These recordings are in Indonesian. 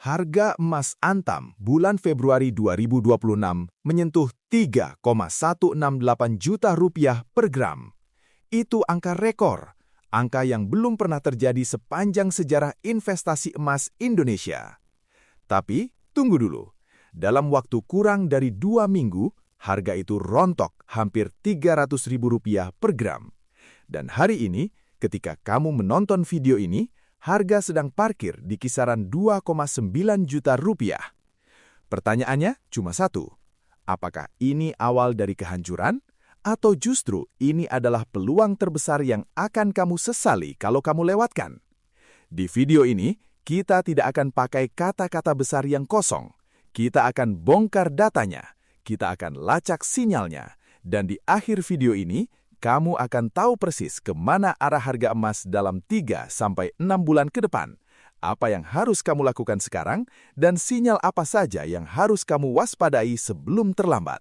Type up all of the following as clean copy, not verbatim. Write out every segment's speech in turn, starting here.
Harga emas Antam bulan Februari 2026 menyentuh 3,168 juta rupiah per gram. Itu angka rekor, angka yang belum pernah terjadi sepanjang sejarah investasi emas Indonesia. Tapi, tunggu dulu. Dalam waktu kurang dari 2 minggu, harga itu rontok hampir Rp300.000 per gram. Dan hari ini, ketika kamu menonton video ini, harga sedang parkir di kisaran 2,9 juta rupiah. Pertanyaannya cuma satu, apakah ini awal dari kehancuran? Atau justru ini adalah peluang terbesar yang akan kamu sesali kalau kamu lewatkan? Di video ini, kita tidak akan pakai kata-kata besar yang kosong. Kita akan bongkar datanya, kita akan lacak sinyalnya, dan di akhir video ini, kamu akan tahu persis kemana arah harga emas dalam 3-6 bulan ke depan, apa yang harus kamu lakukan sekarang, dan sinyal apa saja yang harus kamu waspadai sebelum terlambat.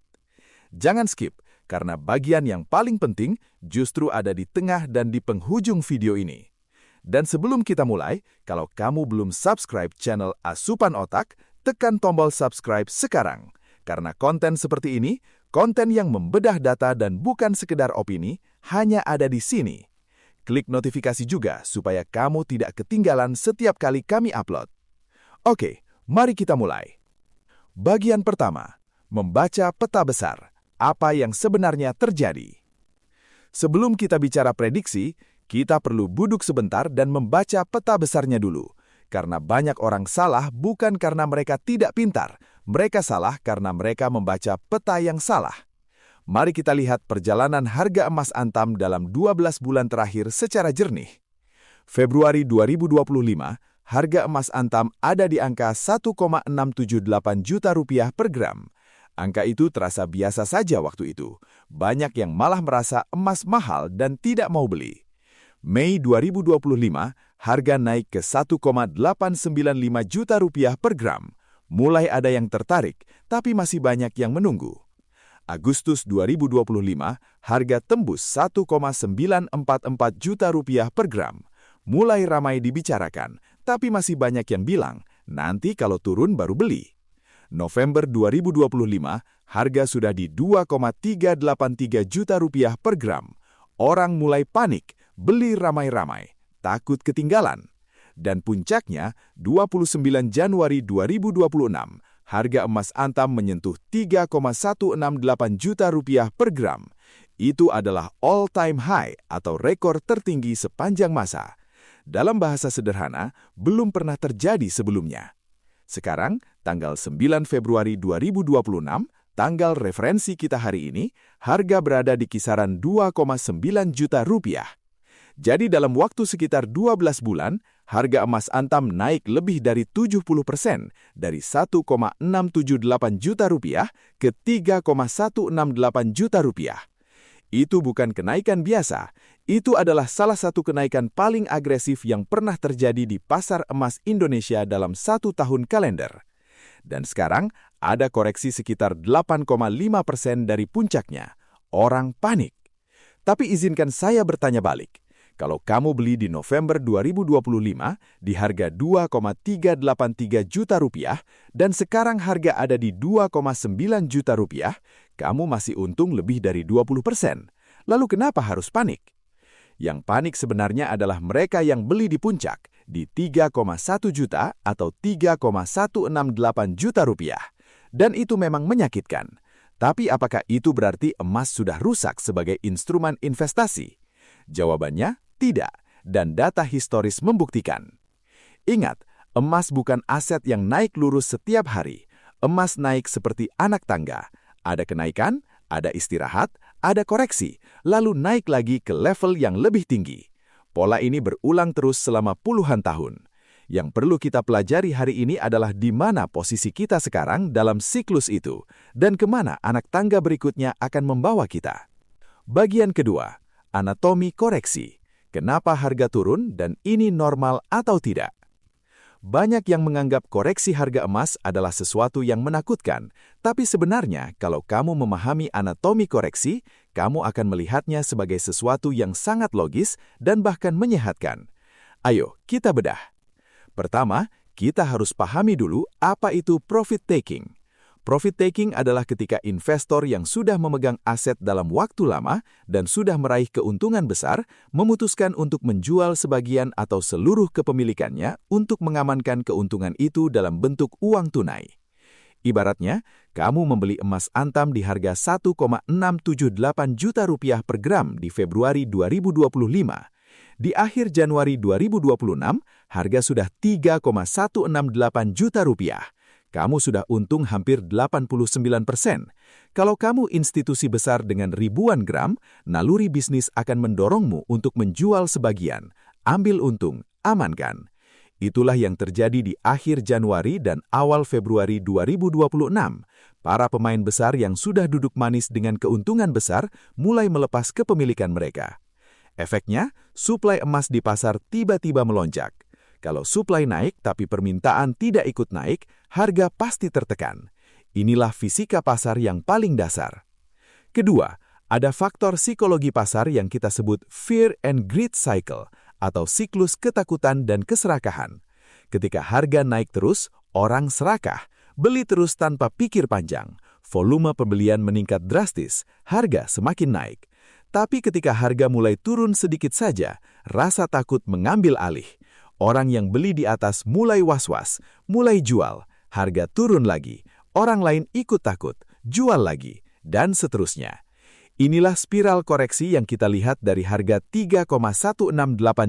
Jangan skip, karena bagian yang paling penting justru ada di tengah dan di penghujung video ini. Dan sebelum kita mulai, kalau kamu belum subscribe channel Asupan Otak, tekan tombol subscribe sekarang. Karena konten seperti ini, konten yang membedah data dan bukan sekedar opini, hanya ada di sini. Klik notifikasi juga supaya kamu tidak ketinggalan setiap kali kami upload. Oke, mari kita mulai. Bagian pertama, membaca peta besar. Apa yang sebenarnya terjadi? Sebelum kita bicara prediksi, kita perlu duduk sebentar dan membaca peta besarnya dulu. Karena banyak orang salah bukan karena mereka tidak pintar, mereka salah karena mereka membaca peta yang salah. Mari kita lihat perjalanan harga emas Antam dalam 12 bulan terakhir secara jernih. Februari 2025, harga emas Antam ada di angka 1,678 juta rupiah per gram. Angka itu terasa biasa saja waktu itu. Banyak yang malah merasa emas mahal dan tidak mau beli. Mei 2025, harga naik ke 1,895 juta rupiah per gram. Mulai ada yang tertarik, tapi masih banyak yang menunggu. Agustus 2025, harga tembus 1,944 juta rupiah per gram. Mulai ramai dibicarakan, tapi masih banyak yang bilang, nanti kalau turun baru beli. November 2025, harga sudah di 2,383 juta rupiah per gram. Orang mulai panik, beli ramai-ramai, takut ketinggalan. Dan puncaknya, 29 Januari 2026, harga emas Antam menyentuh 3,168 juta rupiah per gram. Itu adalah all-time high atau rekor tertinggi sepanjang masa. Dalam bahasa sederhana, belum pernah terjadi sebelumnya. Sekarang, tanggal 9 Februari 2026, tanggal referensi kita hari ini, harga berada di kisaran 2,9 juta rupiah. Jadi dalam waktu sekitar 12 bulan, harga emas Antam naik lebih dari 70%, dari 1,678 juta rupiah ke 3,168 juta rupiah. Itu bukan kenaikan biasa, itu adalah salah satu kenaikan paling agresif yang pernah terjadi di pasar emas Indonesia dalam 1 tahun kalender. Dan sekarang ada koreksi sekitar 8,5% dari puncaknya. Orang panik. Tapi izinkan saya bertanya balik. Kalau kamu beli di November 2025 di harga 2,383 juta rupiah dan sekarang harga ada di 2,9 juta rupiah, kamu masih untung lebih dari 20%. Lalu kenapa harus panik? Yang panik sebenarnya adalah mereka yang beli di puncak di 3,1 juta atau 3,168 juta rupiah. Dan itu memang menyakitkan. Tapi apakah itu berarti emas sudah rusak sebagai instrumen investasi? Jawabannya, tidak, dan data historis membuktikan. Ingat, emas bukan aset yang naik lurus setiap hari. Emas naik seperti anak tangga. Ada kenaikan, ada istirahat, ada koreksi, lalu naik lagi ke level yang lebih tinggi. Pola ini berulang terus selama puluhan tahun. Yang perlu kita pelajari hari ini adalah di mana posisi kita sekarang dalam siklus itu, dan kemana anak tangga berikutnya akan membawa kita. Bagian kedua, anatomi koreksi. Kenapa harga turun dan ini normal atau tidak? Banyak yang menganggap koreksi harga emas adalah sesuatu yang menakutkan, tapi sebenarnya kalau kamu memahami anatomi koreksi, kamu akan melihatnya sebagai sesuatu yang sangat logis dan bahkan menyehatkan. Ayo, kita bedah. Pertama, kita harus pahami dulu apa itu profit taking. Profit taking adalah ketika investor yang sudah memegang aset dalam waktu lama dan sudah meraih keuntungan besar, memutuskan untuk menjual sebagian atau seluruh kepemilikannya untuk mengamankan keuntungan itu dalam bentuk uang tunai. Ibaratnya, kamu membeli emas antam di harga 1,678 juta rupiah per gram di Februari 2025. Di akhir Januari 2026, harga sudah 3,168 juta rupiah. Kamu sudah untung hampir 89%. Kalau kamu institusi besar dengan ribuan gram, naluri bisnis akan mendorongmu untuk menjual sebagian. Ambil untung, amankan. Itulah yang terjadi di akhir Januari dan awal Februari 2026. Para pemain besar yang sudah duduk manis dengan keuntungan besar mulai melepas kepemilikan mereka. Efeknya, suplai emas di pasar tiba-tiba melonjak. Kalau suplai naik tapi permintaan tidak ikut naik, harga pasti tertekan. Inilah fisika pasar yang paling dasar. Kedua, ada faktor psikologi pasar yang kita sebut fear and greed cycle atau siklus ketakutan dan keserakahan. Ketika harga naik terus, orang serakah, beli terus tanpa pikir panjang. Volume pembelian meningkat drastis, harga semakin naik. Tapi ketika harga mulai turun sedikit saja, rasa takut mengambil alih. Orang yang beli di atas mulai was-was, mulai jual, harga turun lagi, orang lain ikut takut, jual lagi, dan seterusnya. Inilah spiral koreksi yang kita lihat dari harga 3,168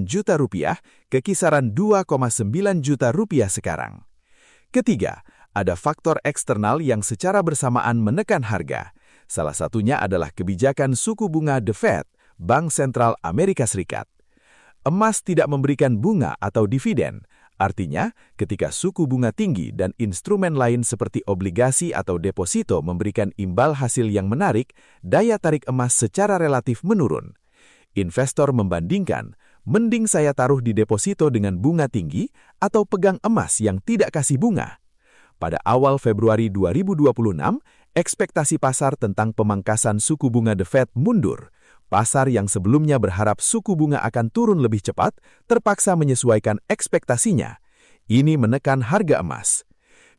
juta rupiah ke kisaran 2,9 juta rupiah sekarang. Ketiga, ada faktor eksternal yang secara bersamaan menekan harga. Salah satunya adalah kebijakan suku bunga The Fed, Bank Sentral Amerika Serikat. Emas tidak memberikan bunga atau dividen. Artinya, ketika suku bunga tinggi dan instrumen lain seperti obligasi atau deposito memberikan imbal hasil yang menarik, daya tarik emas secara relatif menurun. Investor membandingkan, mending saya taruh di deposito dengan bunga tinggi atau pegang emas yang tidak kasih bunga. Pada awal Februari 2026, ekspektasi pasar tentang pemangkasan suku bunga The Fed mundur. Pasar yang sebelumnya berharap suku bunga akan turun lebih cepat, terpaksa menyesuaikan ekspektasinya. Ini menekan harga emas.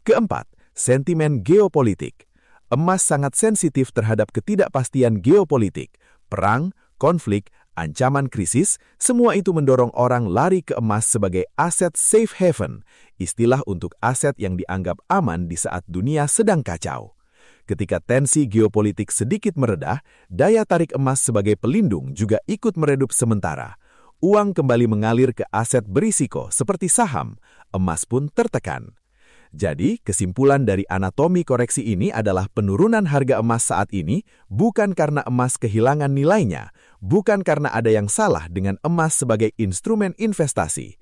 Keempat, sentimen geopolitik. Emas sangat sensitif terhadap ketidakpastian geopolitik. Perang, konflik, ancaman krisis, semua itu mendorong orang lari ke emas sebagai aset safe haven, istilah untuk aset yang dianggap aman di saat dunia sedang kacau. Ketika tensi geopolitik sedikit meredah, daya tarik emas sebagai pelindung juga ikut meredup sementara. Uang kembali mengalir ke aset berisiko seperti saham, emas pun tertekan. Jadi, kesimpulan dari anatomi koreksi ini adalah penurunan harga emas saat ini bukan karena emas kehilangan nilainya, bukan karena ada yang salah dengan emas sebagai instrumen investasi.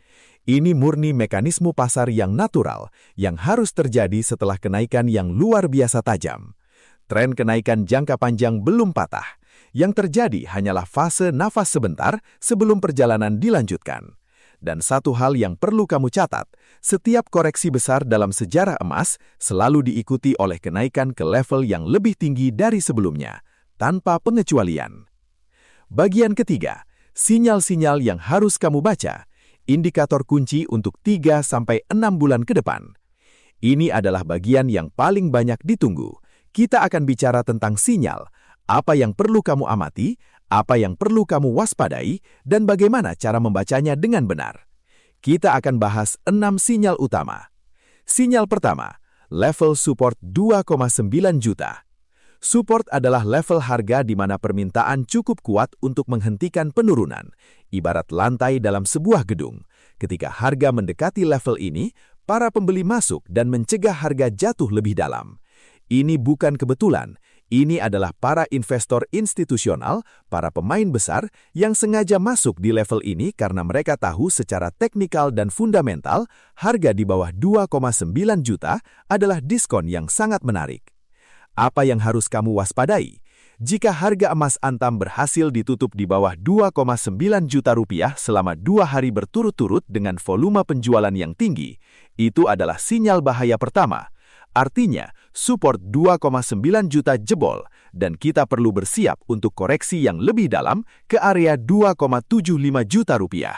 Ini murni mekanisme pasar yang natural, yang harus terjadi setelah kenaikan yang luar biasa tajam. Tren kenaikan jangka panjang belum patah. Yang terjadi hanyalah fase nafas sebentar sebelum perjalanan dilanjutkan. Dan satu hal yang perlu kamu catat, setiap koreksi besar dalam sejarah emas selalu diikuti oleh kenaikan ke level yang lebih tinggi dari sebelumnya, tanpa pengecualian. Bagian ketiga, sinyal-sinyal yang harus kamu baca. Indikator kunci untuk 3-6 bulan ke depan. Ini adalah bagian yang paling banyak ditunggu. Kita akan bicara tentang sinyal, apa yang perlu kamu amati, apa yang perlu kamu waspadai, dan bagaimana cara membacanya dengan benar. Kita akan bahas 6 sinyal utama. Sinyal pertama, level support 2,9 juta. Support adalah level harga di mana permintaan cukup kuat untuk menghentikan penurunan, ibarat lantai dalam sebuah gedung. Ketika harga mendekati level ini, para pembeli masuk dan mencegah harga jatuh lebih dalam. Ini bukan kebetulan, ini adalah para investor institusional, para pemain besar yang sengaja masuk di level ini karena mereka tahu secara teknikal dan fundamental, harga di bawah 2,9 juta adalah diskon yang sangat menarik. Apa yang harus kamu waspadai? Jika harga emas antam berhasil ditutup di bawah 2,9 juta rupiah selama 2 hari berturut-turut dengan volume penjualan yang tinggi, itu adalah sinyal bahaya pertama. Artinya, support 2,9 juta jebol dan kita perlu bersiap untuk koreksi yang lebih dalam ke area 2,75 juta rupiah.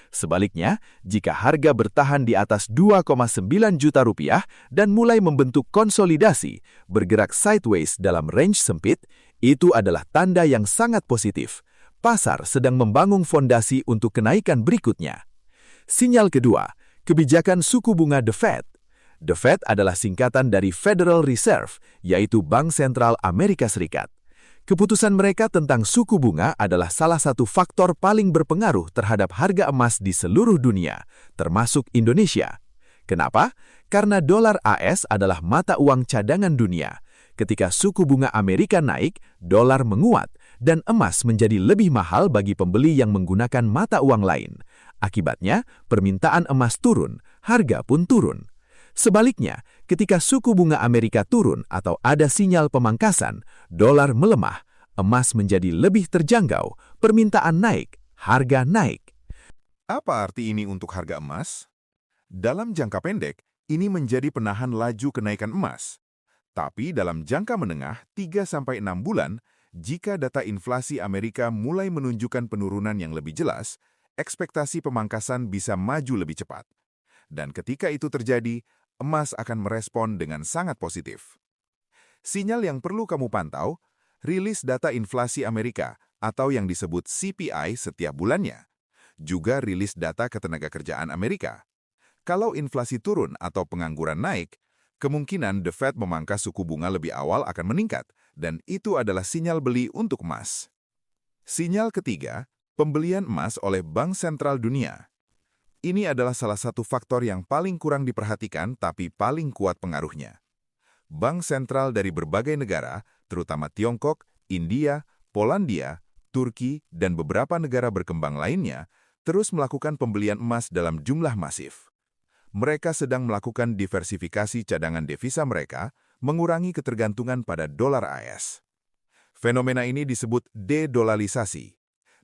Sebaliknya, jika harga bertahan di atas 2,9 juta rupiah dan mulai membentuk konsolidasi, bergerak sideways dalam range sempit, itu adalah tanda yang sangat positif. Pasar sedang membangun fondasi untuk kenaikan berikutnya. Sinyal kedua, kebijakan suku bunga The Fed. The Fed adalah singkatan dari Federal Reserve, yaitu Bank Sentral Amerika Serikat. Keputusan mereka tentang suku bunga adalah salah satu faktor paling berpengaruh terhadap harga emas di seluruh dunia, termasuk Indonesia. Kenapa? Karena dolar AS adalah mata uang cadangan dunia. Ketika suku bunga Amerika naik, dolar menguat, dan emas menjadi lebih mahal bagi pembeli yang menggunakan mata uang lain. Akibatnya, permintaan emas turun, harga pun turun. Sebaliknya, ketika suku bunga Amerika turun atau ada sinyal pemangkasan, dolar melemah, emas menjadi lebih terjangkau, permintaan naik, harga naik. Apa arti ini untuk harga emas? Dalam jangka pendek, ini menjadi penahan laju kenaikan emas. Tapi dalam jangka menengah 3-6 bulan, jika data inflasi Amerika mulai menunjukkan penurunan yang lebih jelas, ekspektasi pemangkasan bisa maju lebih cepat. Dan ketika itu terjadi, emas akan merespon dengan sangat positif. Sinyal yang perlu kamu pantau, rilis data inflasi Amerika atau yang disebut CPI setiap bulannya. Juga rilis data ketenagakerjaan Amerika. Kalau inflasi turun atau pengangguran naik, kemungkinan The Fed memangkas suku bunga lebih awal akan meningkat, dan itu adalah sinyal beli untuk emas. Sinyal ketiga, pembelian emas oleh Bank Sentral Dunia. Ini adalah salah satu faktor yang paling kurang diperhatikan tapi paling kuat pengaruhnya. Bank sentral dari berbagai negara, terutama Tiongkok, India, Polandia, Turki, dan beberapa negara berkembang lainnya, terus melakukan pembelian emas dalam jumlah masif. Mereka sedang melakukan diversifikasi cadangan devisa mereka, mengurangi ketergantungan pada dolar AS. Fenomena ini disebut de-dolarisasi.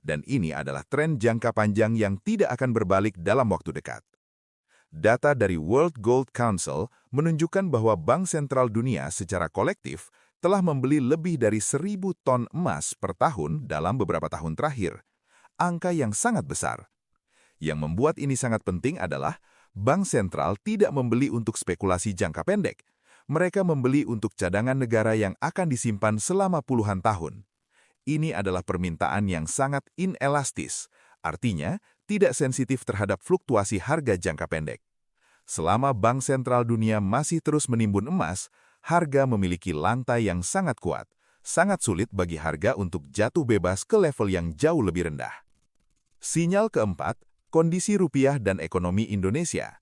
Dan ini adalah tren jangka panjang yang tidak akan berbalik dalam waktu dekat. Data dari World Gold Council menunjukkan bahwa Bank Sentral Dunia secara kolektif telah membeli lebih dari 1.000 ton emas per tahun dalam beberapa tahun terakhir. Angka yang sangat besar. Yang membuat ini sangat penting adalah Bank Sentral tidak membeli untuk spekulasi jangka pendek. Mereka membeli untuk cadangan negara yang akan disimpan selama puluhan tahun. Ini adalah permintaan yang sangat inelastis, artinya tidak sensitif terhadap fluktuasi harga jangka pendek. Selama Bank Sentral Dunia masih terus menimbun emas, harga memiliki lantai yang sangat kuat, sangat sulit bagi harga untuk jatuh bebas ke level yang jauh lebih rendah. Sinyal keempat, kondisi rupiah dan ekonomi Indonesia.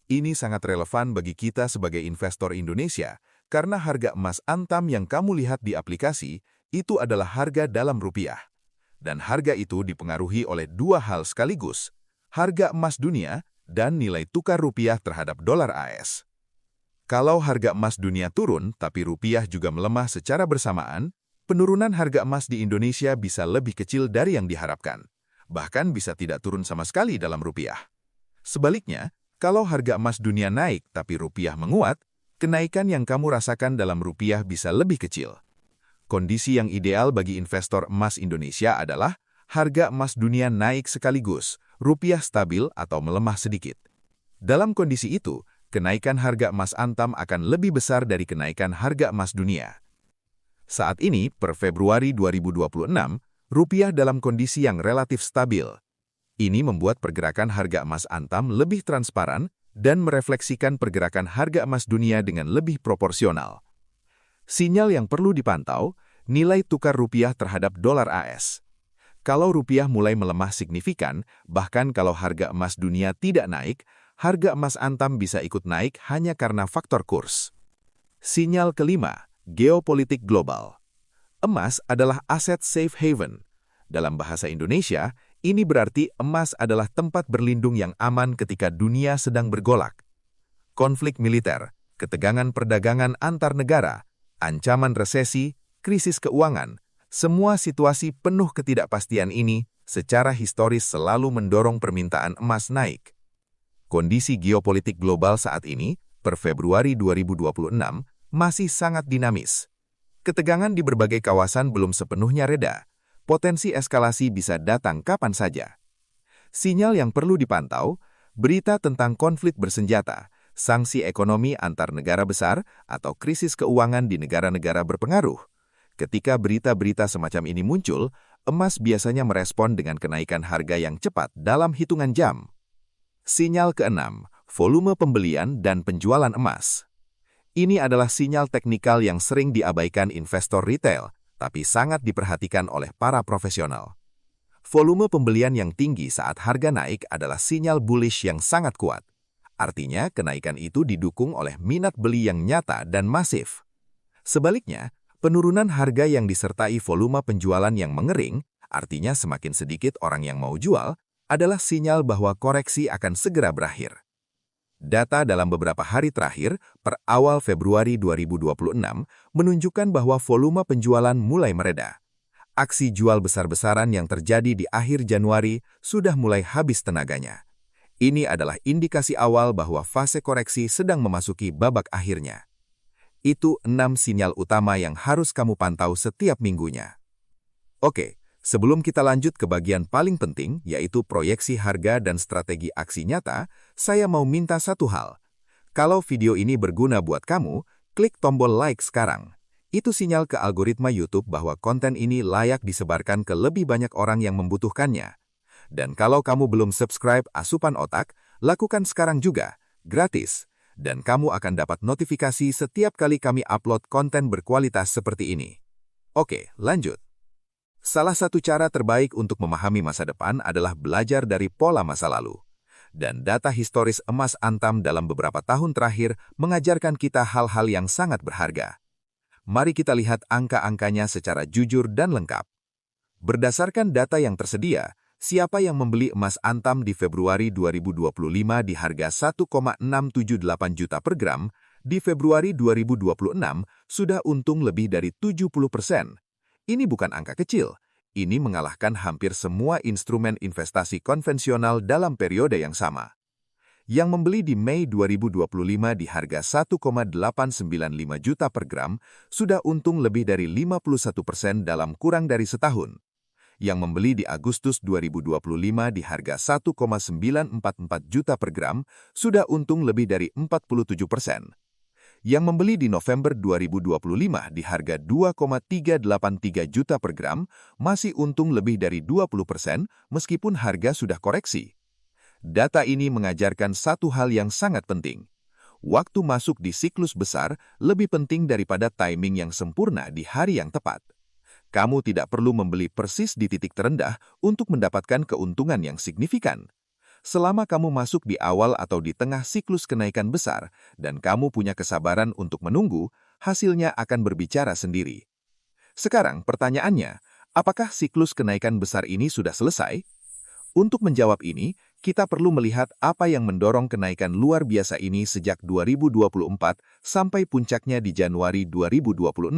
Ini sangat relevan bagi kita sebagai investor Indonesia, karena harga emas Antam yang kamu lihat di aplikasi, itu adalah harga dalam rupiah. Dan harga itu dipengaruhi oleh dua hal sekaligus, harga emas dunia dan nilai tukar rupiah terhadap dolar AS. Kalau harga emas dunia turun tapi rupiah juga melemah secara bersamaan, penurunan harga emas di Indonesia bisa lebih kecil dari yang diharapkan. Bahkan bisa tidak turun sama sekali dalam rupiah. Sebaliknya, kalau harga emas dunia naik tapi rupiah menguat, kenaikan yang kamu rasakan dalam rupiah bisa lebih kecil. Kondisi yang ideal bagi investor emas Indonesia adalah harga emas dunia naik sekaligus, rupiah stabil atau melemah sedikit. Dalam kondisi itu, kenaikan harga emas Antam akan lebih besar dari kenaikan harga emas dunia. Saat ini, per Februari 2026, rupiah dalam kondisi yang relatif stabil. Ini membuat pergerakan harga emas Antam lebih transparan dan merefleksikan pergerakan harga emas dunia dengan lebih proporsional. Sinyal yang perlu dipantau, nilai tukar rupiah terhadap dolar AS. Kalau rupiah mulai melemah signifikan, bahkan kalau harga emas dunia tidak naik, harga emas Antam bisa ikut naik hanya karena faktor kurs. Sinyal kelima, geopolitik global. Emas adalah aset safe haven. Dalam bahasa Indonesia, ini berarti emas adalah tempat berlindung yang aman ketika dunia sedang bergolak. Konflik militer, ketegangan perdagangan antar negara, ancaman resesi, krisis keuangan, semua situasi penuh ketidakpastian ini secara historis selalu mendorong permintaan emas naik. Kondisi geopolitik global saat ini, per Februari 2026, masih sangat dinamis. Ketegangan di berbagai kawasan belum sepenuhnya reda. Potensi eskalasi bisa datang kapan saja. Sinyal yang perlu dipantau, berita tentang konflik bersenjata, sanksi ekonomi antar negara besar, atau krisis keuangan di negara-negara berpengaruh. Ketika berita-berita semacam ini muncul, emas biasanya merespon dengan kenaikan harga yang cepat dalam hitungan jam. Sinyal keenam, volume pembelian dan penjualan emas. Ini adalah sinyal teknikal yang sering diabaikan investor retail, tapi sangat diperhatikan oleh para profesional. Volume pembelian yang tinggi saat harga naik adalah sinyal bullish yang sangat kuat. Artinya, kenaikan itu didukung oleh minat beli yang nyata dan masif. Sebaliknya, penurunan harga yang disertai volume penjualan yang mengering, artinya semakin sedikit orang yang mau jual, adalah sinyal bahwa koreksi akan segera berakhir. Data dalam beberapa hari terakhir, per awal Februari 2026, menunjukkan bahwa volume penjualan mulai mereda. Aksi jual besar-besaran yang terjadi di akhir Januari sudah mulai habis tenaganya. Ini adalah indikasi awal bahwa fase koreksi sedang memasuki babak akhirnya. Itu 6 sinyal utama yang harus kamu pantau setiap minggunya. Oke, sebelum kita lanjut ke bagian paling penting, yaitu proyeksi harga dan strategi aksi nyata, saya mau minta satu hal. Kalau video ini berguna buat kamu, klik tombol like sekarang. Itu sinyal ke algoritma YouTube bahwa konten ini layak disebarkan ke lebih banyak orang yang membutuhkannya. Dan kalau kamu belum subscribe Asupan Otak, lakukan sekarang juga, gratis. Dan kamu akan dapat notifikasi setiap kali kami upload konten berkualitas seperti ini. Oke, lanjut. Salah satu cara terbaik untuk memahami masa depan adalah belajar dari pola masa lalu. Dan data historis emas Antam dalam beberapa tahun terakhir mengajarkan kita hal-hal yang sangat berharga. Mari kita lihat angka-angkanya secara jujur dan lengkap. Berdasarkan data yang tersedia, siapa yang membeli emas Antam di Februari 2025 di harga 1,678 juta per gram, di Februari 2026 sudah untung lebih dari 70%. Ini bukan angka kecil. Ini mengalahkan hampir semua instrumen investasi konvensional dalam periode yang sama. Yang membeli di Mei 2025 di harga 1,895 juta per gram sudah untung lebih dari 51% dalam kurang dari setahun. Yang membeli di Agustus 2025 di harga 1,944 juta per gram sudah untung lebih dari 47%. Yang membeli di November 2025 di harga 2,383 juta per gram masih untung lebih dari 20% meskipun harga sudah koreksi. Data ini mengajarkan satu hal yang sangat penting. Waktu masuk di siklus besar lebih penting daripada timing yang sempurna di hari yang tepat. Kamu tidak perlu membeli persis di titik terendah untuk mendapatkan keuntungan yang signifikan. Selama kamu masuk di awal atau di tengah siklus kenaikan besar dan kamu punya kesabaran untuk menunggu, hasilnya akan berbicara sendiri. Sekarang pertanyaannya, apakah siklus kenaikan besar ini sudah selesai? Untuk menjawab ini, kita perlu melihat apa yang mendorong kenaikan luar biasa ini sejak 2024 sampai puncaknya di Januari 2026.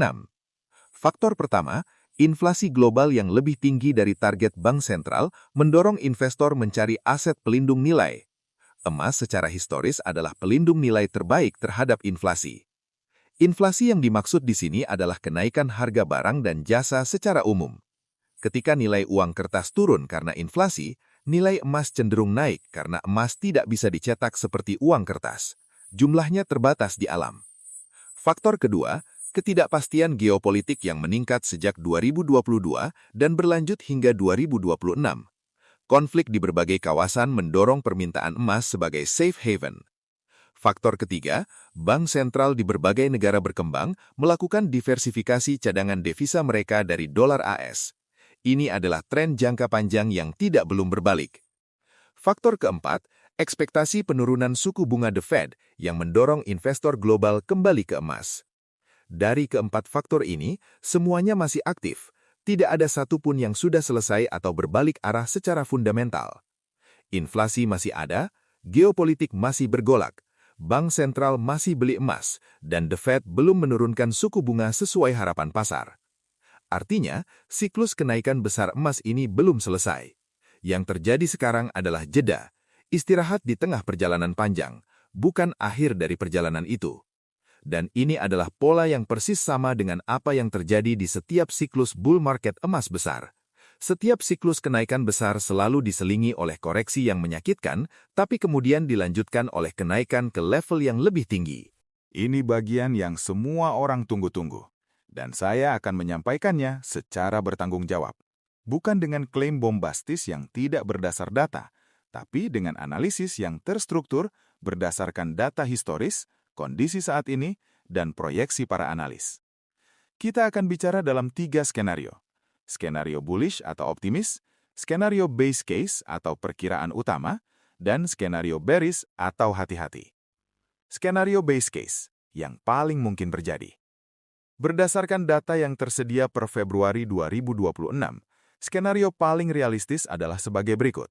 Faktor pertama, inflasi global yang lebih tinggi dari target bank sentral mendorong investor mencari aset pelindung nilai. Emas secara historis adalah pelindung nilai terbaik terhadap inflasi. Inflasi yang dimaksud di sini adalah kenaikan harga barang dan jasa secara umum. Ketika nilai uang kertas turun karena inflasi, nilai emas cenderung naik karena emas tidak bisa dicetak seperti uang kertas. Jumlahnya terbatas di alam. Faktor kedua, ketidakpastian geopolitik yang meningkat sejak 2022 dan berlanjut hingga 2026. Konflik di berbagai kawasan mendorong permintaan emas sebagai safe haven. Faktor ketiga, bank sentral di berbagai negara berkembang melakukan diversifikasi cadangan devisa mereka dari dolar AS. Ini adalah tren jangka panjang yang belum berbalik. Faktor keempat, ekspektasi penurunan suku bunga The Fed yang mendorong investor global kembali ke emas. Dari keempat faktor ini, semuanya masih aktif. Tidak ada satupun yang sudah selesai atau berbalik arah secara fundamental. Inflasi masih ada, geopolitik masih bergolak, bank sentral masih beli emas, dan The Fed belum menurunkan suku bunga sesuai harapan pasar. Artinya, siklus kenaikan besar emas ini belum selesai. Yang terjadi sekarang adalah jeda, istirahat di tengah perjalanan panjang, bukan akhir dari perjalanan itu. Dan ini adalah pola yang persis sama dengan apa yang terjadi di setiap siklus bull market emas besar. Setiap siklus kenaikan besar selalu diselingi oleh koreksi yang menyakitkan, tapi kemudian dilanjutkan oleh kenaikan ke level yang lebih tinggi. Ini bagian yang semua orang tunggu-tunggu, dan saya akan menyampaikannya secara bertanggung jawab. Bukan dengan klaim bombastis yang tidak berdasar data, tapi dengan analisis yang terstruktur berdasarkan data historis, kondisi saat ini, dan proyeksi para analis. Kita akan bicara dalam 3 skenario. Skenario bullish atau optimis, skenario base case atau perkiraan utama, dan skenario bearish atau hati-hati. Skenario base case, yang paling mungkin terjadi. Berdasarkan data yang tersedia per Februari 2026, skenario paling realistis adalah sebagai berikut.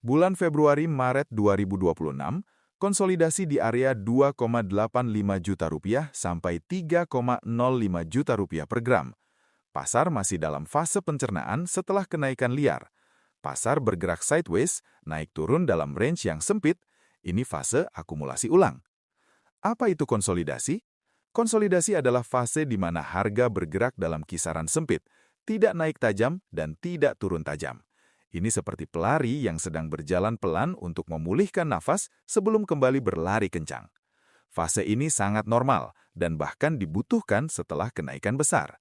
Bulan Februari-Maret 2026, konsolidasi di area 2,85 juta rupiah sampai 3,05 juta rupiah per gram. Pasar masih dalam fase pencernaan setelah kenaikan liar. Pasar bergerak sideways, naik turun dalam range yang sempit. Ini fase akumulasi ulang. Apa itu konsolidasi? Konsolidasi adalah fase di mana harga bergerak dalam kisaran sempit, tidak naik tajam dan tidak turun tajam. Ini seperti pelari yang sedang berjalan pelan untuk memulihkan nafas sebelum kembali berlari kencang. Fase ini sangat normal dan bahkan dibutuhkan setelah kenaikan besar.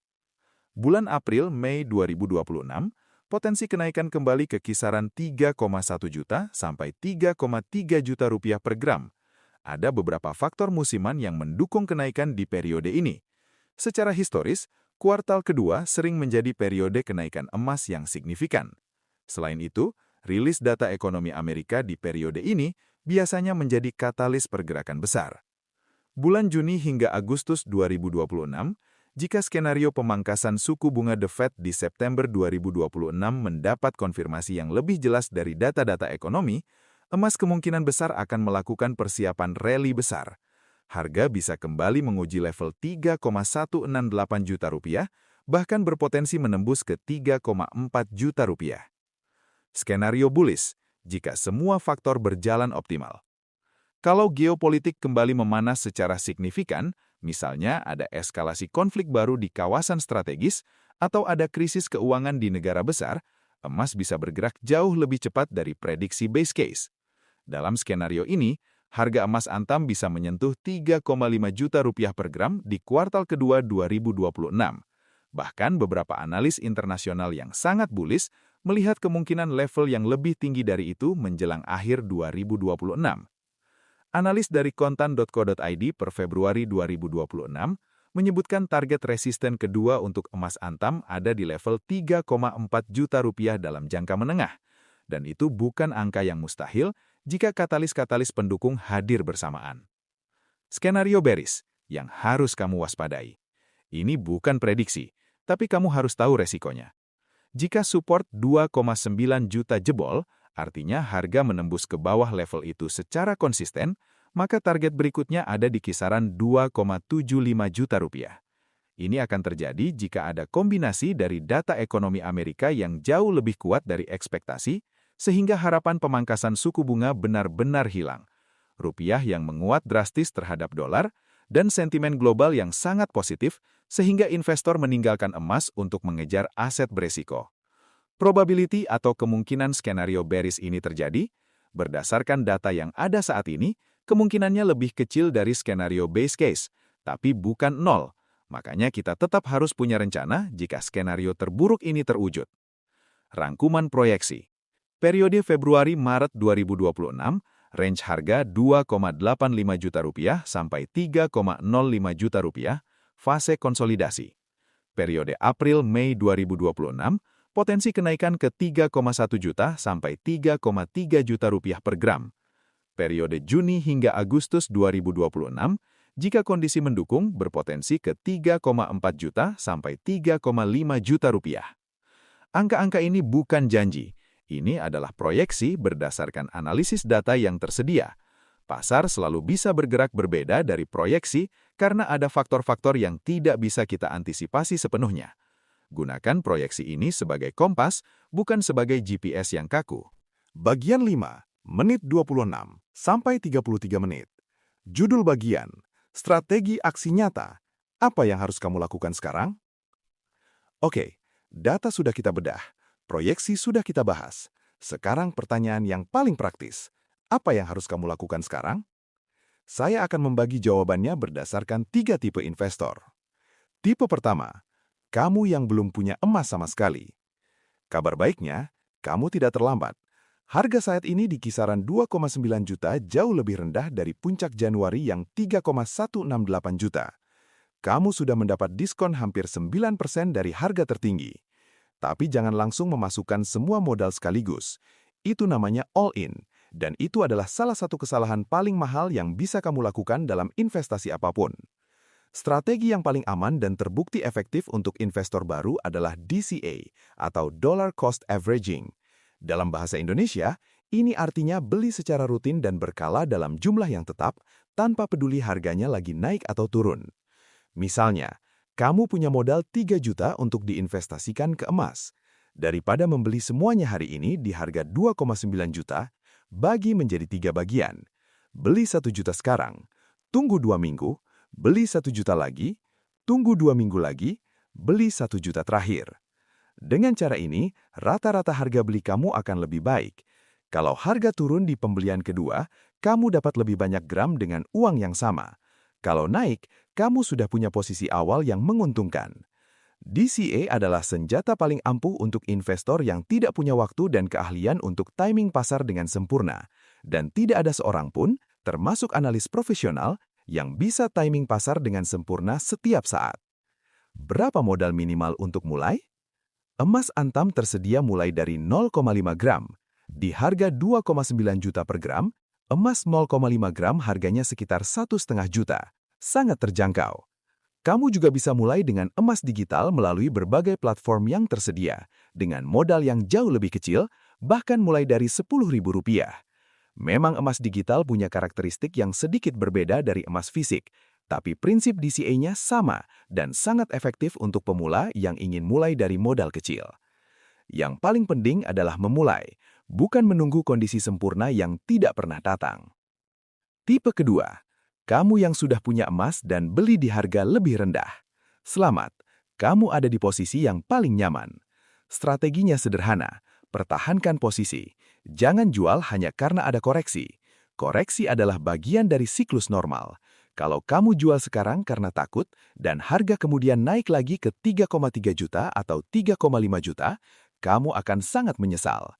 Bulan April-Mei 2026, potensi kenaikan kembali ke kisaran 3,1 juta sampai 3,3 juta rupiah per gram. Ada beberapa faktor musiman yang mendukung kenaikan di periode ini. Secara historis, kuartal kedua sering menjadi periode kenaikan emas yang signifikan. Selain itu, rilis data ekonomi Amerika di periode ini biasanya menjadi katalis pergerakan besar. Bulan Juni hingga Agustus 2026, jika skenario pemangkasan suku bunga The Fed di September 2026 mendapat konfirmasi yang lebih jelas dari data-data ekonomi, emas kemungkinan besar akan melakukan persiapan rally besar. Harga bisa kembali menguji level 3,168 juta rupiah, bahkan berpotensi menembus ke 3,4 juta rupiah. Skenario bullish, jika semua faktor berjalan optimal. Kalau geopolitik kembali memanas secara signifikan, misalnya ada eskalasi konflik baru di kawasan strategis atau ada krisis keuangan di negara besar, emas bisa bergerak jauh lebih cepat dari prediksi base case. Dalam skenario ini, harga emas Antam bisa menyentuh 3,5 juta rupiah per gram di kuartal kedua 2026. Bahkan beberapa analis internasional yang sangat bullish melihat kemungkinan level yang lebih tinggi dari itu menjelang akhir 2026. Analis dari kontan.co.id per Februari 2026 menyebutkan target resisten kedua untuk emas Antam ada di level 3,4 juta rupiah dalam jangka menengah. Dan itu bukan angka yang mustahil jika katalis-katalis pendukung hadir bersamaan. Skenario bearish yang harus kamu waspadai. Ini bukan prediksi, tapi kamu harus tahu resikonya. Jika support 2,9 juta jebol, artinya harga menembus ke bawah level itu secara konsisten, maka target berikutnya ada di kisaran 2,75 juta rupiah. Ini akan terjadi jika ada kombinasi dari data ekonomi Amerika yang jauh lebih kuat dari ekspektasi, sehingga harapan pemangkasan suku bunga benar-benar hilang. Rupiah yang menguat drastis terhadap dolar, dan sentimen global yang sangat positif, sehingga investor meninggalkan emas untuk mengejar aset beresiko. Probability atau kemungkinan skenario bearish ini terjadi, berdasarkan data yang ada saat ini, kemungkinannya lebih kecil dari skenario base case, tapi bukan nol. Makanya kita tetap harus punya rencana jika skenario terburuk ini terwujud. Rangkuman proyeksi. Periode Februari-Maret 2026, range harga 2,85 juta rupiah sampai 3,05 juta rupiah, fase konsolidasi. Periode April-Mei 2026, potensi kenaikan ke 3,1 juta sampai 3,3 juta rupiah per gram. Periode Juni hingga Agustus 2026, jika kondisi mendukung, berpotensi ke 3,4 juta sampai 3,5 juta rupiah. Angka-angka ini bukan janji. Ini adalah proyeksi berdasarkan analisis data yang tersedia. Pasar selalu bisa bergerak berbeda dari proyeksi karena ada faktor-faktor yang tidak bisa kita antisipasi sepenuhnya. Gunakan proyeksi ini sebagai kompas, bukan sebagai GPS yang kaku. Bagian 5, menit 26 sampai 33 menit. Judul bagian, strategi aksi nyata. Apa yang harus kamu lakukan sekarang? Oke, data sudah kita bedah. Proyeksi sudah kita bahas. Sekarang pertanyaan yang paling praktis. Apa yang harus kamu lakukan sekarang? Saya akan membagi jawabannya berdasarkan 3 tipe investor. Tipe pertama, kamu yang belum punya emas sama sekali. Kabar baiknya, kamu tidak terlambat. Harga saat ini di kisaran 2,9 juta jauh lebih rendah dari puncak Januari yang 3,168 juta. Kamu sudah mendapat diskon hampir 9% dari harga tertinggi. Tapi jangan langsung memasukkan semua modal sekaligus. Itu namanya all-in, dan itu adalah salah satu kesalahan paling mahal yang bisa kamu lakukan dalam investasi apapun. Strategi yang paling aman dan terbukti efektif untuk investor baru adalah DCA, atau Dollar Cost Averaging. Dalam bahasa Indonesia, ini artinya beli secara rutin dan berkala dalam jumlah yang tetap, tanpa peduli harganya lagi naik atau turun. Misalnya, kamu punya modal 3 juta untuk diinvestasikan ke emas. Daripada membeli semuanya hari ini di harga 2,9 juta, bagi menjadi 3 bagian. Beli 1 juta sekarang, tunggu 2 minggu, beli 1 juta lagi, tunggu 2 minggu lagi, beli 1 juta terakhir. Dengan cara ini, rata-rata harga beli kamu akan lebih baik. Kalau harga turun di pembelian kedua, kamu dapat lebih banyak gram dengan uang yang sama. Kalau naik, kamu sudah punya posisi awal yang menguntungkan. DCA adalah senjata paling ampuh untuk investor yang tidak punya waktu dan keahlian untuk timing pasar dengan sempurna. Dan tidak ada seorang pun, termasuk analis profesional, yang bisa timing pasar dengan sempurna setiap saat. Berapa modal minimal untuk mulai? Emas antam tersedia mulai dari 0,5 gram. Di harga 2,9 juta per gram, emas 0,5 gram harganya sekitar 1,5 juta. Sangat terjangkau. Kamu juga bisa mulai dengan emas digital melalui berbagai platform yang tersedia, dengan modal yang jauh lebih kecil, bahkan mulai dari Rp10.000. Memang emas digital punya karakteristik yang sedikit berbeda dari emas fisik, tapi prinsip DCA-nya sama dan sangat efektif untuk pemula yang ingin mulai dari modal kecil. Yang paling penting adalah memulai, bukan menunggu kondisi sempurna yang tidak pernah datang. Tipe kedua, kamu yang sudah punya emas dan beli di harga lebih rendah. Selamat, kamu ada di posisi yang paling nyaman. Strateginya sederhana, pertahankan posisi. Jangan jual hanya karena ada koreksi. Koreksi adalah bagian dari siklus normal. Kalau kamu jual sekarang karena takut dan harga kemudian naik lagi ke 3,3 juta atau 3,5 juta, kamu akan sangat menyesal.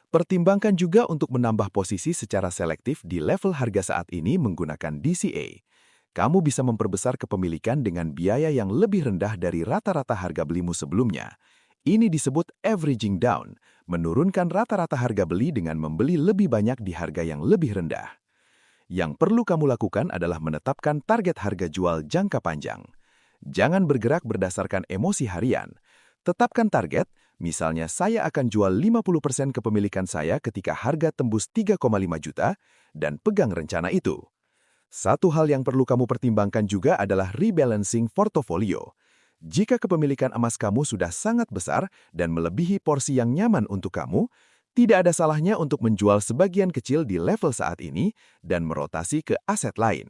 Pertimbangkan juga untuk menambah posisi secara selektif di level harga saat ini menggunakan DCA. Kamu bisa memperbesar kepemilikan dengan biaya yang lebih rendah dari rata-rata harga belimu sebelumnya. Ini disebut averaging down, menurunkan rata-rata harga beli dengan membeli lebih banyak di harga yang lebih rendah. Yang perlu kamu lakukan adalah menetapkan target harga jual jangka panjang. Jangan bergerak berdasarkan emosi harian. Tetapkan target, misalnya saya akan jual 50% kepemilikan saya ketika harga tembus 3,5 juta, dan pegang rencana itu. Satu hal yang perlu kamu pertimbangkan juga adalah rebalancing portofolio. Jika kepemilikan emas kamu sudah sangat besar dan melebihi porsi yang nyaman untuk kamu, tidak ada salahnya untuk menjual sebagian kecil di level saat ini dan merotasi ke aset lain.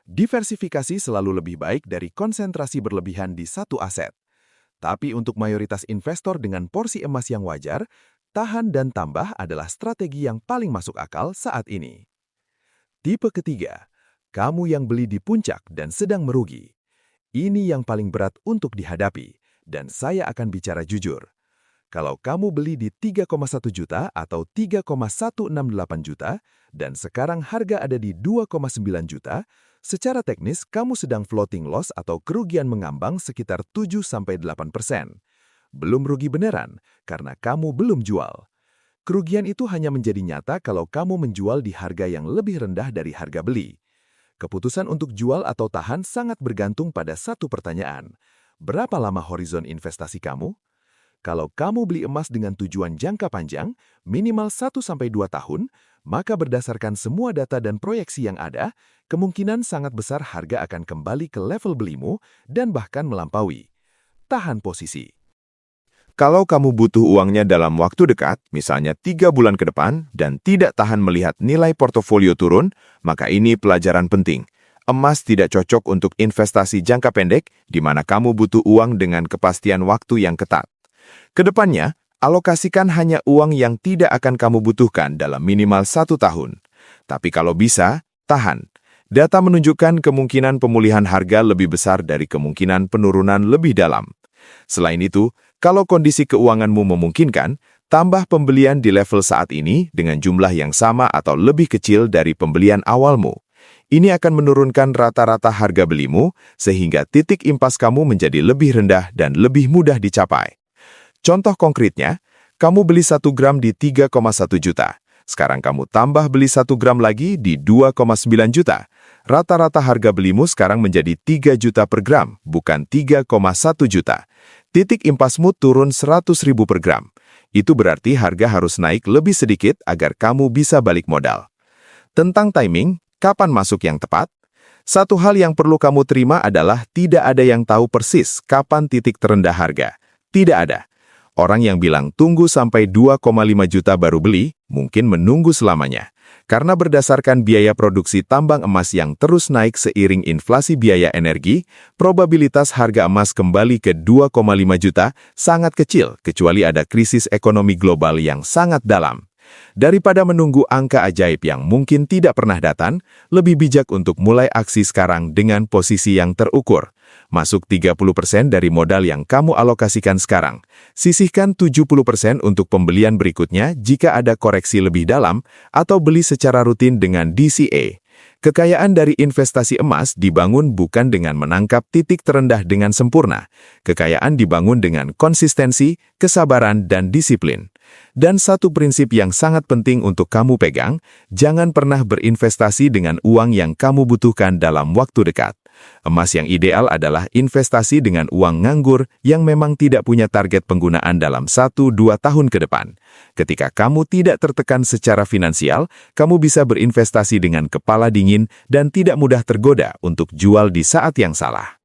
Diversifikasi selalu lebih baik dari konsentrasi berlebihan di satu aset. Tapi untuk mayoritas investor dengan porsi emas yang wajar, tahan dan tambah adalah strategi yang paling masuk akal saat ini. Tipe ketiga, kamu yang beli di puncak dan sedang merugi. Ini yang paling berat untuk dihadapi, dan saya akan bicara jujur. Kalau kamu beli di 3,1 juta atau 3,168 juta, dan sekarang harga ada di 2,9 juta, secara teknis kamu sedang floating loss atau kerugian mengambang sekitar 7-8%. Belum rugi beneran, karena kamu belum jual. Kerugian itu hanya menjadi nyata kalau kamu menjual di harga yang lebih rendah dari harga beli. Keputusan untuk jual atau tahan sangat bergantung pada satu pertanyaan. Berapa lama horizon investasi kamu? Kalau kamu beli emas dengan tujuan jangka panjang, minimal 1-2 tahun, maka berdasarkan semua data dan proyeksi yang ada, kemungkinan sangat besar harga akan kembali ke level belimu dan bahkan melampaui. Tahan posisi. Kalau kamu butuh uangnya dalam waktu dekat, misalnya 3 bulan ke depan, dan tidak tahan melihat nilai portofolio turun, maka ini pelajaran penting. Emas tidak cocok untuk investasi jangka pendek, di mana kamu butuh uang dengan kepastian waktu yang ketat. Kedepannya, Alokasikan hanya uang yang tidak akan kamu butuhkan dalam minimal 1 tahun. Tapi kalau bisa, tahan. Data menunjukkan kemungkinan pemulihan harga lebih besar dari kemungkinan penurunan lebih dalam. Selain itu, kalau kondisi keuanganmu memungkinkan, tambah pembelian di level saat ini dengan jumlah yang sama atau lebih kecil dari pembelian awalmu. Ini akan menurunkan rata-rata harga belimu, sehingga titik impas kamu menjadi lebih rendah dan lebih mudah dicapai. Contoh konkretnya, kamu beli 1 gram di 3,1 juta. Sekarang kamu tambah beli 1 gram lagi di 2,9 juta. Rata-rata harga belimu sekarang menjadi 3 juta per gram, bukan 3,1 juta. Titik impasmu turun 100.000 per gram. Itu berarti harga harus naik lebih sedikit agar kamu bisa balik modal. Tentang timing, kapan masuk yang tepat? Satu hal yang perlu kamu terima adalah tidak ada yang tahu persis kapan titik terendah harga. Tidak ada. Orang yang bilang tunggu sampai 2,5 juta baru beli, mungkin menunggu selamanya. Karena berdasarkan biaya produksi tambang emas yang terus naik seiring inflasi biaya energi, probabilitas harga emas kembali ke 2,5 juta sangat kecil kecuali ada krisis ekonomi global yang sangat dalam. Daripada menunggu angka ajaib yang mungkin tidak pernah datang, lebih bijak untuk mulai aksi sekarang dengan posisi yang terukur. Masuk 30% dari modal yang kamu alokasikan sekarang. Sisihkan 70% untuk pembelian berikutnya jika ada koreksi lebih dalam, atau beli secara rutin dengan DCA. Kekayaan dari investasi emas dibangun bukan dengan menangkap titik terendah dengan sempurna. Kekayaan dibangun dengan konsistensi, kesabaran, dan disiplin. Dan satu prinsip yang sangat penting untuk kamu pegang, jangan pernah berinvestasi dengan uang yang kamu butuhkan dalam waktu dekat. Emas yang ideal adalah investasi dengan uang nganggur yang memang tidak punya target penggunaan dalam 1-2 tahun ke depan. Ketika kamu tidak tertekan secara finansial, kamu bisa berinvestasi dengan kepala dingin dan tidak mudah tergoda untuk jual di saat yang salah.